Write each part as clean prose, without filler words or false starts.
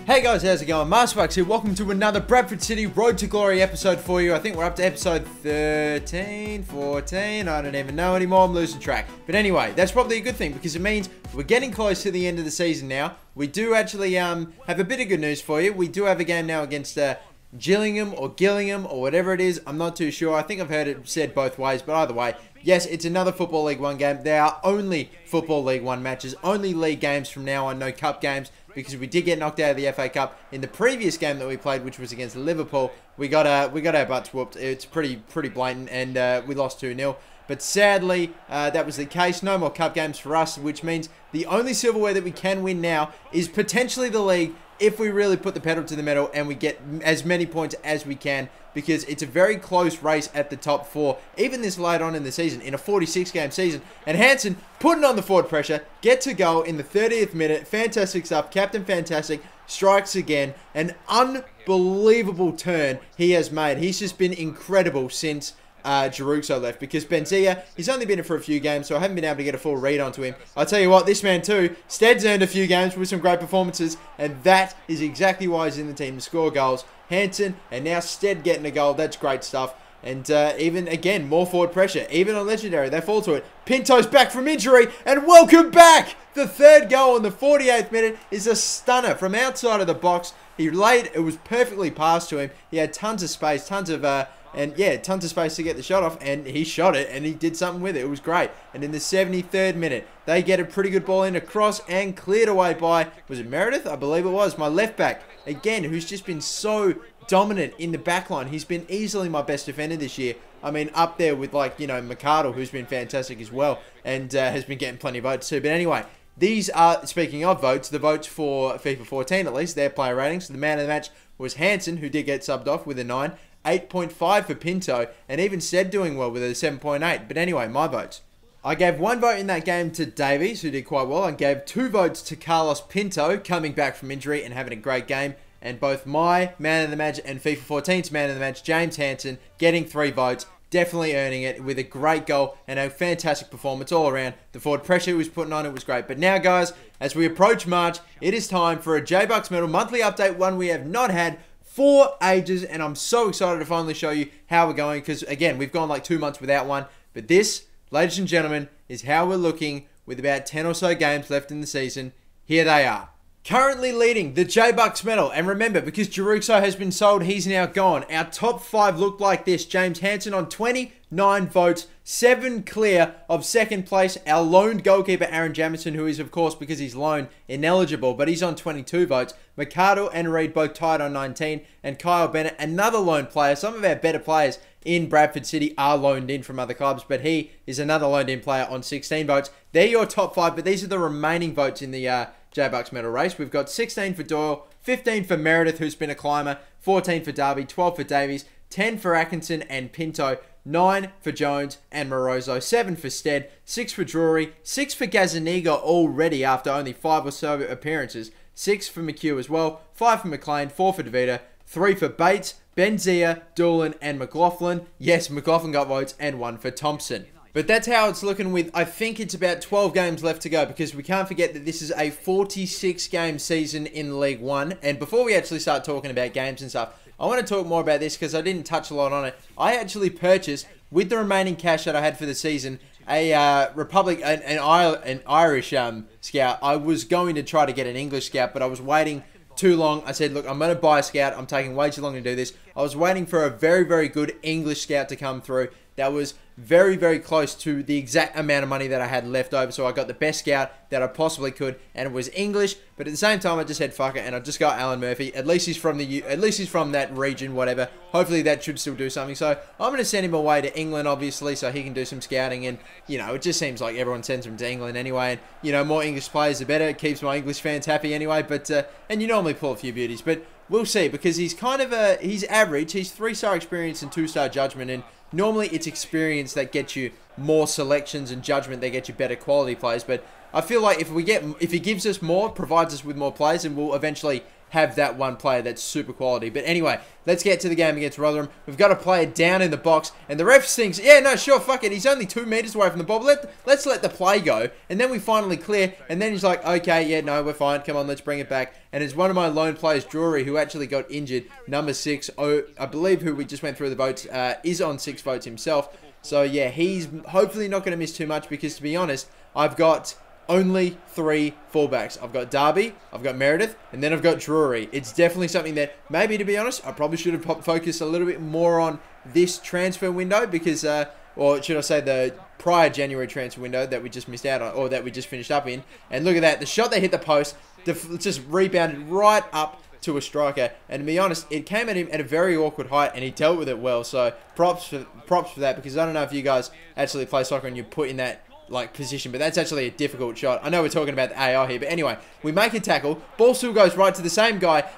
Hey guys, how's it going? MasterBucks here. Welcome to another Bradford City Road to Glory episode for you. I think we're up to episode 13, 14. I don't even know anymore. I'm losing track. But anyway, that's probably a good thing because it means we're getting close to the end of the season now. We do actually have a bit of good news for you. We do have a game now against Gillingham or Gillingham or whatever it is. I'm not too sure. I think I've heard it said both ways, but either way, yes, it's another Football League 1 game. They are only Football League 1 matches, only league games from now on, no cup games, because we did get knocked out of the FA Cup in the previous game that we played, which was against Liverpool. We got our butts whooped. It's pretty blatant, and we lost 2-0. But sadly, that was the case. No more cup games for us, which means the only silverware that we can win now is potentially the league, if we really put the pedal to the metal and we get as many points as we can, because it's a very close race at the top four, even this late on in the season, in a 46-game season. And Hansen putting on the forward pressure, gets a goal in the 30th minute. Fantastic stuff. Captain Fantastic strikes again. An unbelievable turn he has made. He's just been incredible since Giroux left, because Benzia, he's only been in for a few games, so I haven't been able to get a full read onto him. I'll tell you what, this man too, Stead's earned a few games with some great performances, and that is exactly why he's in the team to score goals. Hansen, and now Stead getting a goal. That's great stuff. And even, again, more forward pressure. Even on Legendary, they fall to it. Pinto's back from injury, and welcome back! The third goal in the 48th minute is a stunner from outside of the box. He laid, it was perfectly passed to him. He had tons of space, tons of space to get the shot off, and he shot it, and he did something with it. It was great. And in the 73rd minute, they get a pretty good ball in across and cleared away by, was it Meredith? I believe it was, my left back. Again, who's just been so dominant in the back line. He's been easily my best defender this year. I mean, up there with, like, you know, McArdle, who's been fantastic as well, and has been getting plenty of votes too. But anyway, these are, speaking of votes, the votes for FIFA 14 at least, their player ratings. So the man of the match was Hansen, who did get subbed off with a 9. 8.5 for Pinto, and even Stead doing well with a 7.8. But anyway, my votes. I gave 1 vote in that game to Davies, who did quite well. I gave 2 votes to Carlos Pinto, coming back from injury and having a great game. And both my man of the match and FIFA 14's man of the match, James Hansen, getting 3 votes. Definitely earning it with a great goal and a fantastic performance all around. The forward pressure he was putting on, it was great. But now, guys, as we approach March, it is time for a J-Bucks Medal monthly update, one we have not had for ages, and I'm so excited to finally show you how we're going, because again, we've gone like 2 months without one. But this, ladies and gentlemen, is how we're looking with about 10 or so games left in the season. Here they are. Currently leading the J-Bucks medal, and remember, because Giroux has been sold, he's now gone. Our top 5 look like this. James Hansen on 29 votes, 7 clear of second place. Our loaned goalkeeper, Aaron Jamison, who is, of course, because he's loaned, ineligible, but he's on 22 votes. McArdle and Reid both tied on 19, and Kyle Bennett, another loaned player. Some of our better players in Bradford City are loaned in from other clubs, but he is another loaned in player on 16 votes. They're your top 5, but these are the remaining votes in the J-Bucks medal race. We've got 16 for Doyle, 15 for Meredith, who's been a climber, 14 for Darby, 12 for Davies, 10 for Atkinson and Pinto, 9 for Jones and Morozo, 7 for Stead, 6 for Drury, 6 for Gazaniga already after only 5 or so appearances, 6 for McHugh as well, 5 for McLean, 4 for DeVita, 3 for Bates, Benzia, Doolan and McLaughlin. Yes, McLaughlin got votes, and 1 for Thompson. But that's how it's looking with, I think it's about 12 games left to go, because we can't forget that this is a 46-game season in League 1. And before we actually start talking about games and stuff, I want to talk more about this because I didn't touch a lot on it. I actually purchased, with the remaining cash that I had for the season, a an Irish scout. I was going to try to get an English scout, but I was waiting too long. I said, look, I'm going to buy a scout. I'm taking way too long to do this. I was waiting for a very, very good English scout to come through. That was very, very close to the exact amount of money that I had left over. So I got the best scout that I possibly could, and it was English. But at the same time, I just said fuck it, and I just got Alan Murphy. At least he's from that region, whatever. Hopefully that should still do something. So I'm going to send him away to England, obviously, so he can do some scouting. And you know, it just seems like everyone sends him to England anyway. And you know, more English players the better. It keeps my English fans happy anyway. But and you normally pull a few beauties, but we'll see, because he's kind of he's average. He's 3-star experience and 2-star judgment, and normally it's experience that gets you more selections and judgment that get you better quality players. But I feel like if he gives us more, provides us with more players, and we'll eventually have that one player that's super quality. But anyway, let's get to the game against Rotherham. We've got a player down in the box, and the ref thinks, yeah, no, sure, fuck it. He's only 2 meters away from the ball. But let's let the play go. And then we finally clear, and then he's like, okay, yeah, no, we're fine. Come on, let's bring it back. And it's one of my lone players, Drury, who actually got injured. Number 6, I believe, who we just went through the votes, is on 6 votes himself. So yeah, he's hopefully not going to miss too much, because to be honest, I've got only 3 fullbacks. I've got Darby, I've got Meredith, and then I've got Drury. It's definitely something that, maybe to be honest, I probably should have focused a little bit more on this transfer window, because, or should I say the prior January transfer window that we just missed out on, or that we just finished up in. And look at that, the shot that hit the post, just rebounded right up to a striker, and to be honest, it came at him at a very awkward height, and he dealt with it well. So props for that, because I don't know if you guys actually play soccer and you put in that like position, but that's actually a difficult shot. I know we're talking about the AI here, but anyway, we make a tackle, ball still goes right to the same guy.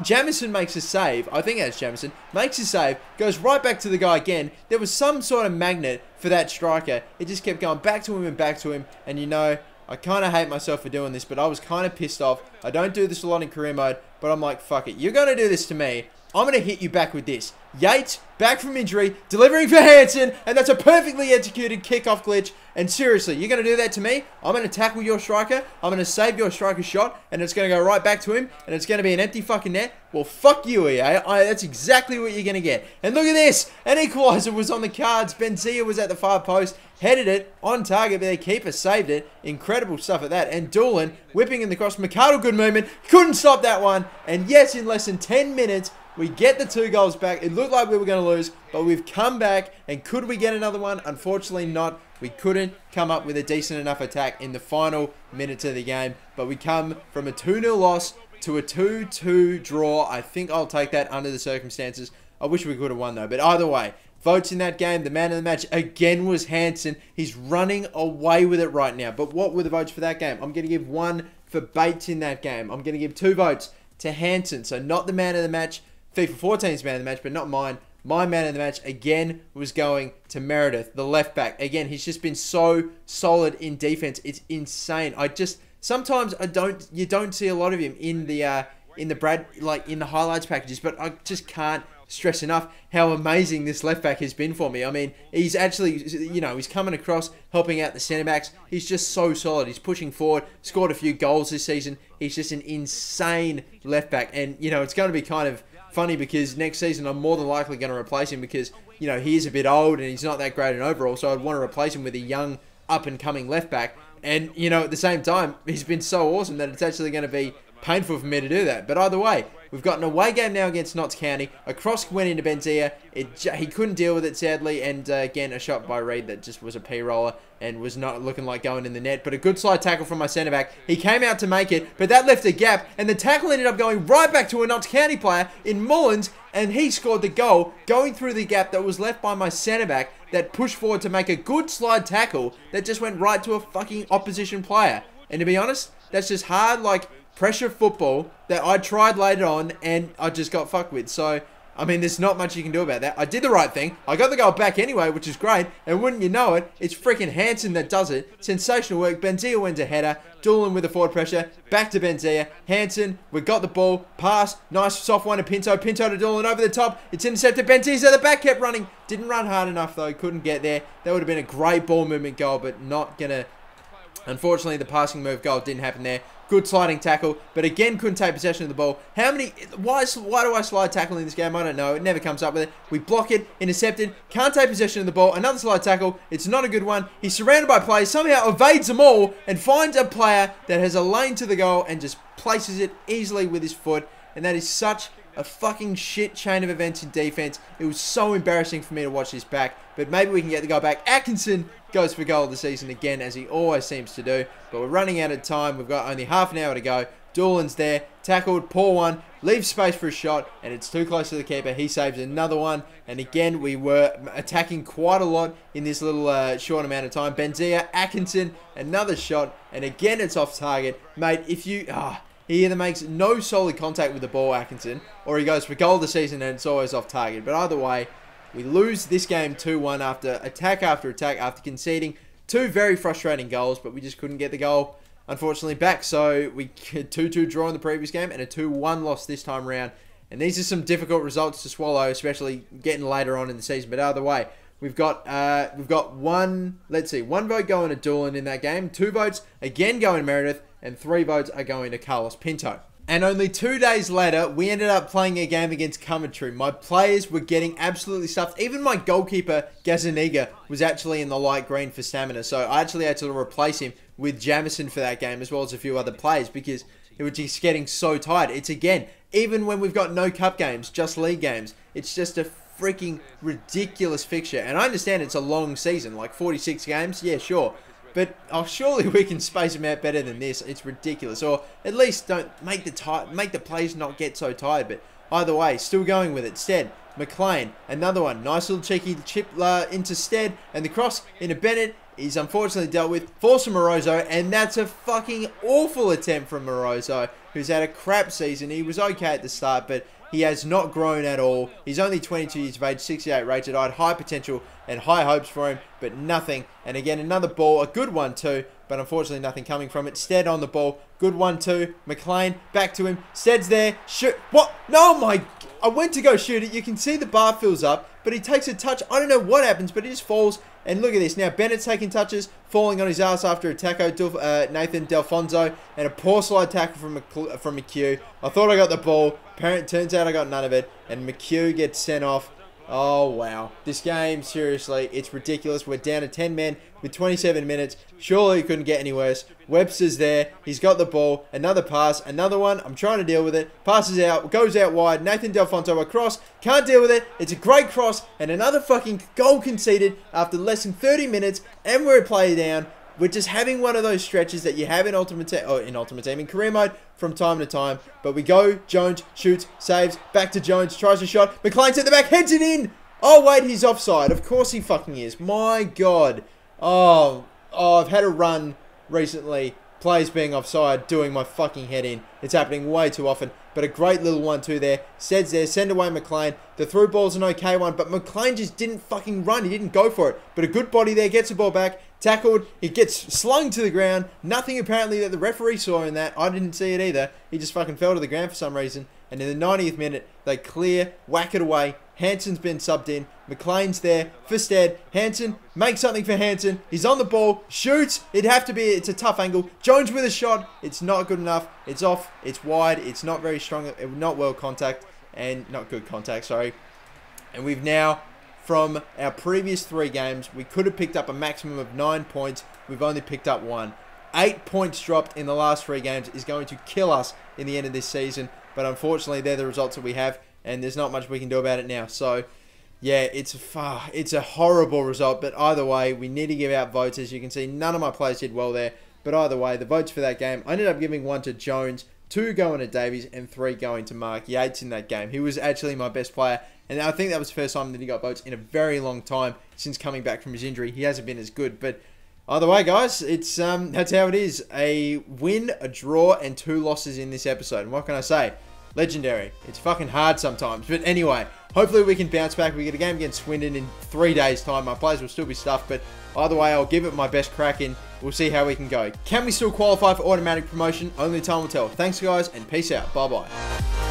Jamison makes a save. I think that's Jamison, makes a save, goes right back to the guy again. There was some sort of magnet for that striker. It just kept going back to him, and you know, I kind of hate myself for doing this, but I was kind of pissed off. I don't do this a lot in career mode, but I'm like, fuck it. You're going to do this to me. I'm going to hit you back with this. Yates, back from injury, delivering for Hansen, and that's a perfectly executed kickoff glitch. And seriously, you're going to do that to me? I'm going to tackle your striker, I'm going to save your striker's shot, and it's going to go right back to him, and it's going to be an empty fucking net? Well, fuck you, EA. That's exactly what you're going to get. And look at this! An equaliser was on the cards. Benzia was at the far post, headed it, on target, but their keeper saved it. Incredible stuff at that. And Doolan, whipping in the cross, McArdle, good movement, couldn't stop that one. And yes, in less than 10 minutes, we get the 2 goals back. It looked like we were going to lose, but we've come back. And could we get another one? Unfortunately not. We couldn't come up with a decent enough attack in the final minutes of the game. But we come from a 2-0 loss to a 2-2 draw. I think I'll take that under the circumstances. I wish we could have won though. But either way, votes in that game. The man of the match again was Hansen. He's running away with it right now. But what were the votes for that game? I'm going to give 1 for Bates in that game. I'm going to give 2 votes to Hansen. So not the man of the match. FIFA 14's man of the match, but not mine. My man of the match, again, was going to Meredith, the left back. Again, he's just been so solid in defense. It's insane. Sometimes you don't see a lot of him in the highlights packages, but I just can't stress enough how amazing this left back has been for me. I mean, he's actually, you know, he's coming across, helping out the centre backs. He's just so solid. He's pushing forward, scored a few goals this season. He's just an insane left back. And, you know, it's going to be kind of funny because next season I'm more than likely going to replace him because, you know, he is a bit old and he's not that great in overall. So I'd want to replace him with a young, up-and-coming left back. And, you know, at the same time, he's been so awesome that it's actually going to be painful for me to do that. But either way, we've got an away game now against Notts County. A cross went into Benzia. He couldn't deal with it, sadly. And again, a shot by Reed that just was a P-roller and was not looking like going in the net. But a good slide tackle from my centre-back. He came out to make it, but that left a gap. And the tackle ended up going right back to a Notts County player in Mullins. And he scored the goal going through the gap that was left by my centre-back that pushed forward to make a good slide tackle that just went right to a fucking opposition player. And to be honest, that's just hard, like, pressure football that I tried later on and I just got fucked with. So, I mean, there's not much you can do about that. I did the right thing. I got the goal back anyway, which is great. And wouldn't you know it, it's freaking Hansen that does it. Sensational work. Benzia wins a header. Doolan with the forward pressure. Back to Benzia. Hansen, we got the ball. Pass. Nice soft one to Pinto. Pinto to Doolan over the top. It's intercepted. Benzia's at the back. Kept running. Didn't run hard enough though. Couldn't get there. That would have been a great ball movement goal, but not gonna... Unfortunately, the passing move goal didn't happen there. Good sliding tackle, but again, couldn't take possession of the ball. Why do I slide tackle in this game? I don't know. It never comes up with it. We block it, intercepted, can't take possession of the ball. Another slide tackle. It's not a good one. He's surrounded by players, somehow evades them all and finds a player that has a lane to the goal and just places it easily with his foot. And that is such a fucking shit chain of events in defense. It was so embarrassing for me to watch this back, but maybe we can get the goal back. Atkinson goes for goal of the season again, as he always seems to do, but we're running out of time. We've got only half an hour to go. Doolan's there, tackled, poor one, leaves space for a shot, and it's too close to the keeper. He saves another one, and again, we were attacking quite a lot in this little short amount of time. Benzia, Atkinson, another shot, and again, it's off target. Mate, if you... he either makes no solid contact with the ball, Atkinson, or he goes for goal of the season and it's always off target. But either way, we lose this game 2-1 after attack after conceding 2 very frustrating goals, but we just couldn't get the goal. unfortunately back. So we 2-2 draw in the previous game and a 2-1 loss this time around. And these are some difficult results to swallow, especially getting later on in the season. But either way, we've got one vote going to Doolan in that game, 2 votes again going to Meredith, and 3 votes are going to Carlos Pinto. And only 2 days later, we ended up playing a game against Coventry. My players were getting absolutely stuffed. Even my goalkeeper, Gazaniga, was actually in the light green for stamina. So I actually had to replace him with Jamison for that game, as well as a few other players, because it was just getting so tired. It's again, even when we've got no cup games, just league games, it's just a freaking ridiculous fixture. And I understand it's a long season, like 46 games, yeah, sure. But surely we can space them out better than this. It's ridiculous. Or at least don't make the players not get so tired. But either way, still going with it. Stead, McLean, another one. Nice little cheeky chip into Stead. And the cross into Bennett is unfortunately dealt with. Falls to Morozo. And that's a fucking awful attempt from Morozo, who's had a crap season. He was okay at the start, but he has not grown at all. He's only 22 years of age, 68 rated. I had high potential and high hopes for him, but nothing. And again, another ball, a good one too, but unfortunately nothing coming from it. Stead on the ball, good one too. McLean, back to him. Stead's there, shoot. What? No, I went to go shoot it. You can see the bar fills up, but he takes a touch. I don't know what happens, but he just falls. And look at this. Now, Bennett's taking touches, falling on his ass after a tackle, Nathan Delfonso, and a poor slide tackle from McHugh. I thought I got the ball. Turns out I got none of it. And McHugh gets sent off. Oh, wow. This game, seriously, it's ridiculous. We're down to 10 men with 27 minutes. Surely it couldn't get any worse. Webster's there. He's got the ball. Another pass. Another one. I'm trying to deal with it. Passes out. Goes out wide. Nathan Delfonso across. Can't deal with it. It's a great cross. And another fucking goal conceded after less than 30 minutes. And we're a player down. We're just having one of those stretches that you have in in career mode from time to time. But we go, Jones shoots, saves, back to Jones, tries a shot. McLean's at the back, heads it in. Oh, wait, he's offside. Of course he fucking is. My God. Oh, I've had a run recently. Players being offside, doing my fucking head in. It's happening way too often. But a great little 1-2 there. Stead's there, send away McLean. The through ball's an okay one, but McLean just didn't fucking run. He didn't go for it. But a good body there, gets the ball back. Tackled, he gets slung to the ground. Nothing apparently that the referee saw in that. I didn't see it either. He just fucking fell to the ground for some reason. And in the 90th minute, they clear, whack it away. Hansen's been subbed in. McLean's there for Stead. Hansen makes something for Hansen. He's on the ball. Shoots. It'd have to be. It's a tough angle. Jones with a shot. It's not good enough. It's off. It's wide. It's not very strong. Not well contact. And not good contact, sorry. And we've now, from our previous 3 games, we could have picked up a maximum of 9 points. We've only picked up 1. 8 points dropped in the last 3 games is going to kill us in the end of this season. But unfortunately, they're the results that we have. And there's not much we can do about it now. So, yeah, it's a horrible result. But either way, we need to give out votes. As you can see, none of my players did well there. But either way, the votes for that game, I ended up giving 1 to Jones, 2 going to Davies, and 3 going to Mark Yates in that game. He was actually my best player. And I think that was the first time that he got votes in a very long time since coming back from his injury. He hasn't been as good. But either way, guys, it's that's how it is. A win, a draw, and 2 losses in this episode. And what can I say? Legendary. It's fucking hard sometimes. But anyway, hopefully we can bounce back. We get a game against Swindon in 3 days' time. My players will still be stuffed, but either way, I'll give it my best crack in. We'll see how we can go. Can we still qualify for automatic promotion? Only time will tell. Thanks, guys, and peace out. Bye-bye.